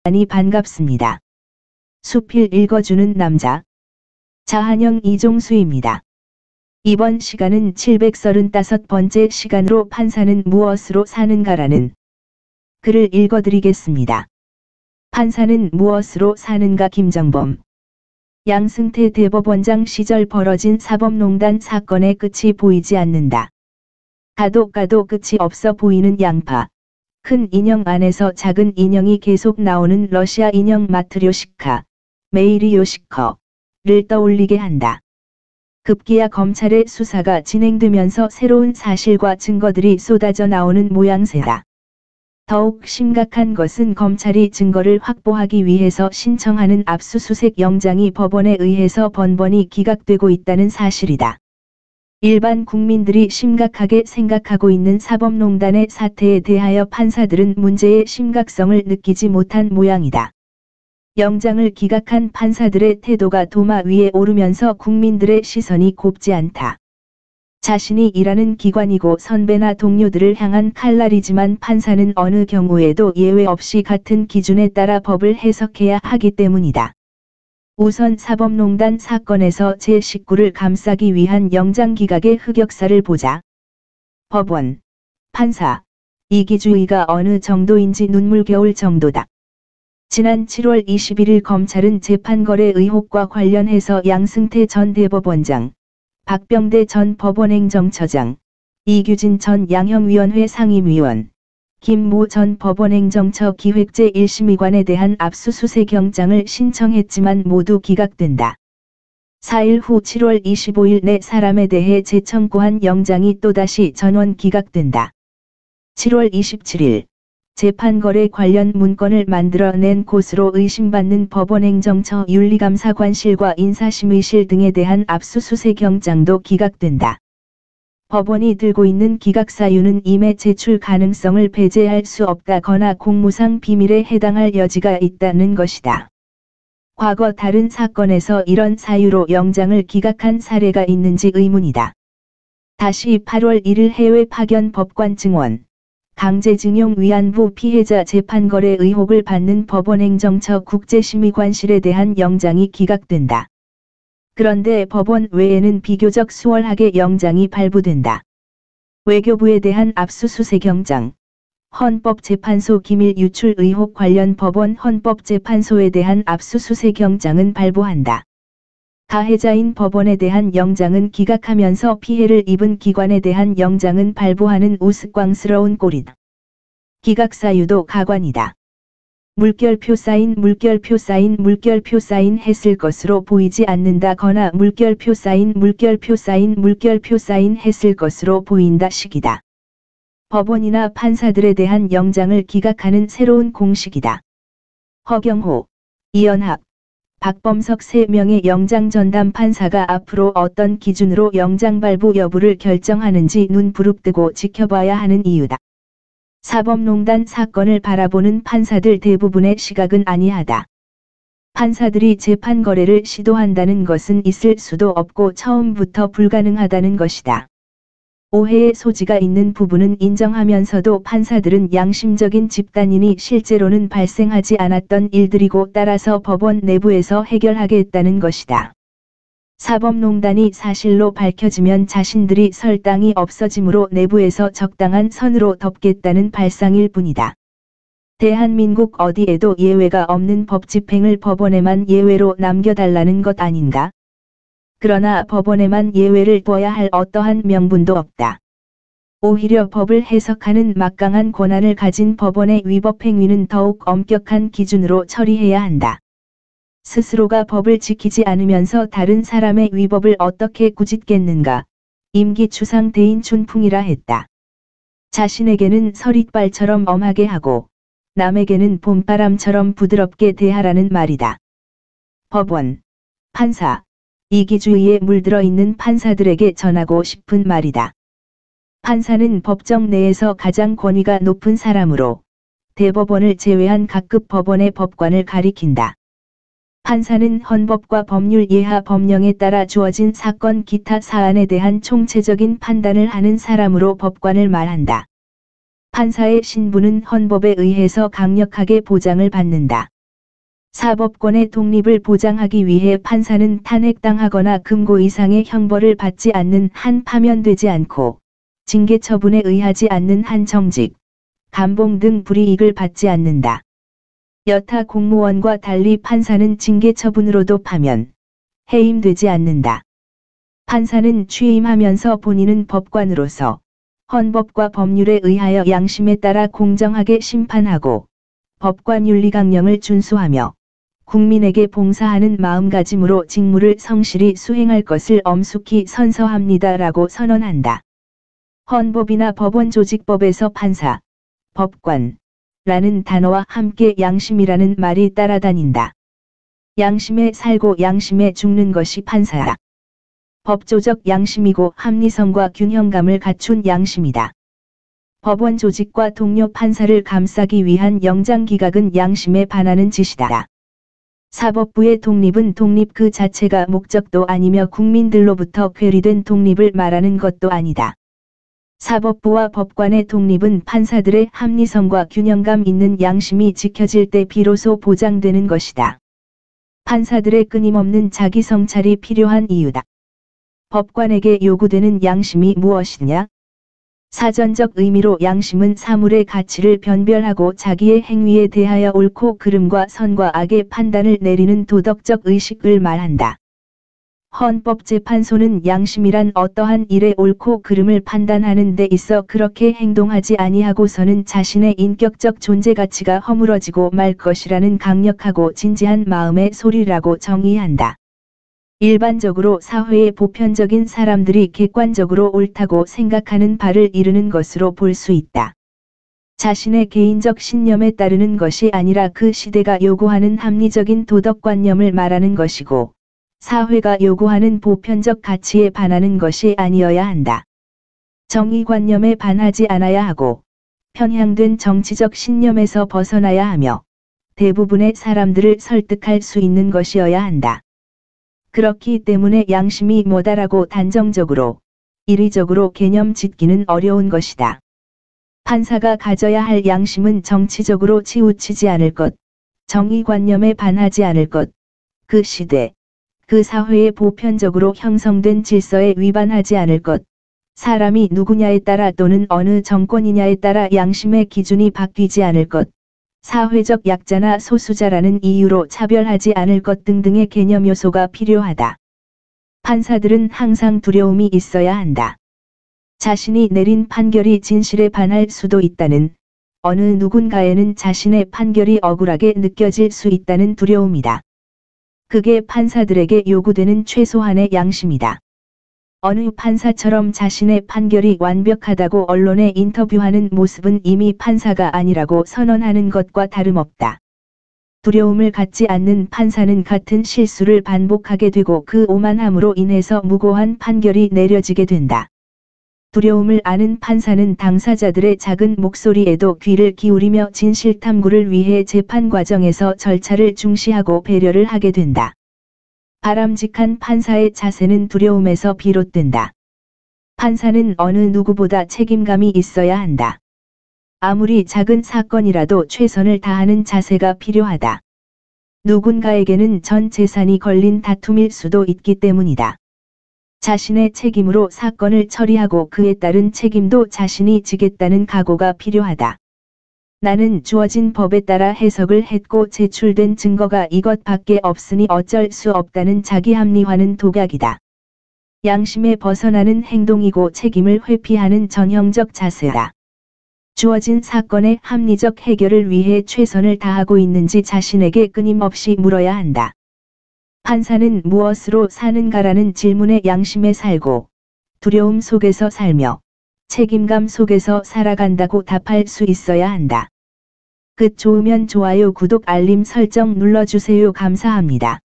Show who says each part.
Speaker 1: 많이 반갑습니다. 수필 읽어주는 남자. 자한영 이종수입니다. 이번 시간은 735번째 시간으로 판사는 무엇으로 사는가라는 글을 읽어드리겠습니다. 판사는 무엇으로 사는가. 김정범. 양승태 대법원장 시절 벌어진 사법농단 사건의 끝이 보이지 않는다. 가도 끝이 없어 보이는 양파. 큰 인형 안에서 작은 인형이 계속 나오는 러시아 인형 마트료시카, 메이리요시커를 떠올리게 한다. 급기야 검찰의 수사가 진행되면서 새로운 사실과 증거들이 쏟아져 나오는 모양새다. 더욱 심각한 것은 검찰이 증거를 확보하기 위해서 신청하는 압수수색 영장이 법원에 의해서 번번이 기각되고 있다는 사실이다. 일반 국민들이 심각하게 생각하고 있는 사법농단의 사태에 대하여 판사들은 문제의 심각성을 느끼지 못한 모양이다. 영장을 기각한 판사들의 태도가 도마 위에 오르면서 국민들의 시선이 곱지 않다. 자신이 일하는 기관이고 선배나 동료들을 향한 칼날이지만 판사는 어느 경우에도 예외 없이 같은 기준에 따라 법을 해석해야 하기 때문이다. 우선 사법농단 사건에서 제19를 감싸기 위한 영장 기각의 흑역사를 보자. 법원, 판사, 이기주의가 어느 정도인지 눈물겨울 정도다. 지난 7월 21일 검찰은 재판거래 의혹과 관련해서 양승태 전 대법원장, 박병대 전 법원행정처장, 이규진 전 양형위원회 상임위원, 김모 전 법원행정처 기획재 1심의관에 대한 압수수색 영장을 신청했지만 모두 기각된다. 4일 후 7월 25일 4사람에 대해 재청구한 영장이 또다시 전원 기각된다. 7월 27일 재판거래 관련 문건을 만들어낸 곳으로 의심받는 법원행정처 윤리감사관실과 인사심의실 등에 대한 압수수색 영장도 기각된다. 법원이 들고 있는 기각 사유는 임의 제출 가능성을 배제할 수 없다거나 공무상 비밀에 해당할 여지가 있다는 것이다. 과거 다른 사건에서 이런 사유로 영장을 기각한 사례가 있는지 의문이다. 다시 8월 1일 해외 파견 법관 증원. 강제징용 위안부 피해자 재판거래 의혹을 받는 법원행정처 국제심의관실에 대한 영장이 기각된다. 그런데 법원 외에는 비교적 수월하게 영장이 발부된다. 외교부에 대한 압수수색 영장, 헌법재판소 기밀 유출 의혹 관련 법원 헌법재판소에 대한 압수수색 영장은 발부한다. 가해자인 법원에 대한 영장은 기각하면서 피해를 입은 기관에 대한 영장은 발부하는 우스꽝스러운 꼴이다. 기각 사유도 가관이다. 물결표 사인 했을 것으로 보이지 않는다거나 물결표 사인 했을 것으로 보인다 식이다. 법원이나 판사들에 대한 영장을 기각하는 새로운 공식이다. 허경호, 이연학, 박범석 3명의 영장 전담 판사가 앞으로 어떤 기준으로 영장 발부 여부를 결정하는지 눈 부릅뜨고 지켜봐야 하는 이유다. 사법농단 사건을 바라보는 판사들 대부분의 시각은 아니하다. 판사들이 재판 거래를 시도한다는 것은 있을 수도 없고 처음부터 불가능하다는 것이다. 오해의 소지가 있는 부분은 인정하면서도 판사들은 양심적인 집단이니 실제로는 발생하지 않았던 일들이고 따라서 법원 내부에서 해결하겠다는 것이다. 사법농단이 사실로 밝혀지면 자신들이 설 땅이 없어지므로 내부에서 적당한 선으로 덮겠다는 발상일 뿐이다. 대한민국 어디에도 예외가 없는 법 집행을 법원에만 예외로 남겨달라는 것 아닌가? 그러나 법원에만 예외를 둬야 할 어떠한 명분도 없다. 오히려 법을 해석하는 막강한 권한을 가진 법원의 위법 행위는 더욱 엄격한 기준으로 처리해야 한다. 스스로가 법을 지키지 않으면서 다른 사람의 위법을 어떻게 꾸짖겠는가? 임기추상 대인 춘풍이라 했다. 자신에게는 서릿발처럼 엄하게 하고 남에게는 봄바람처럼 부드럽게 대하라는 말이다. 법원, 판사, 이기주의에 물들어 있는 판사들에게 전하고 싶은 말이다. 판사는 법정 내에서 가장 권위가 높은 사람으로 대법원을 제외한 각급 법원의 법관을 가리킨다. 판사는 헌법과 법률 예하 법령에 따라 주어진 사건 기타 사안에 대한 총체적인 판단을 하는 사람으로 법관을 말한다. 판사의 신분은 헌법에 의해서 강력하게 보장을 받는다. 사법권의 독립을 보장하기 위해 판사는 탄핵당하거나 금고 이상의 형벌을 받지 않는 한 파면되지 않고 징계 처분에 의하지 않는 한 정직, 감봉 등 불이익을 받지 않는다. 여타 공무원과 달리 판사는 징계 처분으로도 파면, 해임되지 않는다. 판사는 취임하면서 본인은 법관으로서 헌법과 법률에 의하여 양심에 따라 공정하게 심판하고 법관 윤리강령을 준수하며 국민에게 봉사하는 마음가짐으로 직무를 성실히 수행할 것을 엄숙히 선서합니다라고 선언한다. 헌법이나 법원조직법에서 판사, 법관, 라는 단어와 함께 양심이라는 말이 따라다닌다. 양심에 살고 양심에 죽는 것이 판사다. 법조적 양심이고 합리성과 균형감을 갖춘 양심이다. 법원 조직과 동료 판사를 감싸기 위한 영장기각은 양심에 반하는 짓이다. 사법부의 독립은 독립 그 자체가 목적도 아니며 국민들로부터 괴리된 독립을 말하는 것도 아니다. 사법부와 법관의 독립은 판사들의 합리성과 균형감 있는 양심이 지켜질 때 비로소 보장되는 것이다. 판사들의 끊임없는 자기 성찰이 필요한 이유다. 법관에게 요구되는 양심이 무엇이냐? 사전적 의미로 양심은 사물의 가치를 변별하고 자기의 행위에 대하여 옳고 그름과 선과 악의 판단을 내리는 도덕적 의식을 말한다. 헌법재판소는 양심이란 어떠한 일의 옳고 그름을 판단하는 데 있어 그렇게 행동하지 아니하고서는 자신의 인격적 존재 가치가 허물어지고 말 것이라는 강력하고 진지한 마음의 소리라고 정의한다. 일반적으로 사회의 보편적인 사람들이 객관적으로 옳다고 생각하는 바를 이루는 것으로 볼 수 있다. 자신의 개인적 신념에 따르는 것이 아니라 그 시대가 요구하는 합리적인 도덕관념을 말하는 것이고, 사회가 요구하는 보편적 가치에 반하는 것이 아니어야 한다. 정의관념에 반하지 않아야 하고, 편향된 정치적 신념에서 벗어나야 하며, 대부분의 사람들을 설득할 수 있는 것이어야 한다. 그렇기 때문에 양심이 뭐다라고 단정적으로, 이리적으로 개념 짓기는 어려운 것이다. 판사가 가져야 할 양심은 정치적으로 치우치지 않을 것, 정의관념에 반하지 않을 것, 그 시대, 그 사회에 보편적으로 형성된 질서에 위반하지 않을 것, 사람이 누구냐에 따라 또는 어느 정권이냐에 따라 양심의 기준이 바뀌지 않을 것, 사회적 약자나 소수자라는 이유로 차별하지 않을 것 등등의 개념 요소가 필요하다. 판사들은 항상 두려움이 있어야 한다. 자신이 내린 판결이 진실에 반할 수도 있다는, 어느 누군가에는 자신의 판결이 억울하게 느껴질 수 있다는 두려움이다. 그게 판사들에게 요구되는 최소한의 양심이다. 어느 판사처럼 자신의 판결이 완벽하다고 언론에 인터뷰하는 모습은 이미 판사가 아니라고 선언하는 것과 다름없다. 두려움을 갖지 않는 판사는 같은 실수를 반복하게 되고 그 오만함으로 인해서 무고한 판결이 내려지게 된다. 두려움을 아는 판사는 당사자들의 작은 목소리에도 귀를 기울이며 진실 탐구를 위해 재판 과정에서 절차를 중시하고 배려를 하게 된다. 바람직한 판사의 자세는 두려움에서 비롯된다. 판사는 어느 누구보다 책임감이 있어야 한다. 아무리 작은 사건이라도 최선을 다하는 자세가 필요하다. 누군가에게는 전 재산이 걸린 다툼일 수도 있기 때문이다. 자신의 책임으로 사건을 처리하고 그에 따른 책임도 자신이 지겠다는 각오가 필요하다. 나는 주어진 법에 따라 해석을 했고 제출된 증거가 이것밖에 없으니 어쩔 수 없다는 자기 합리화는 독약이다. 양심에 벗어나는 행동이고 책임을 회피하는 전형적 자세다. 주어진 사건의 합리적 해결을 위해 최선을 다하고 있는지 자신에게 끊임없이 물어야 한다. 판사는 무엇으로 사는가라는 질문에 양심에 살고, 두려움 속에서 살며, 책임감 속에서 살아간다고 답할 수 있어야 한다. 좋으면 좋아요, 구독, 알림 설정 눌러주세요. 감사합니다.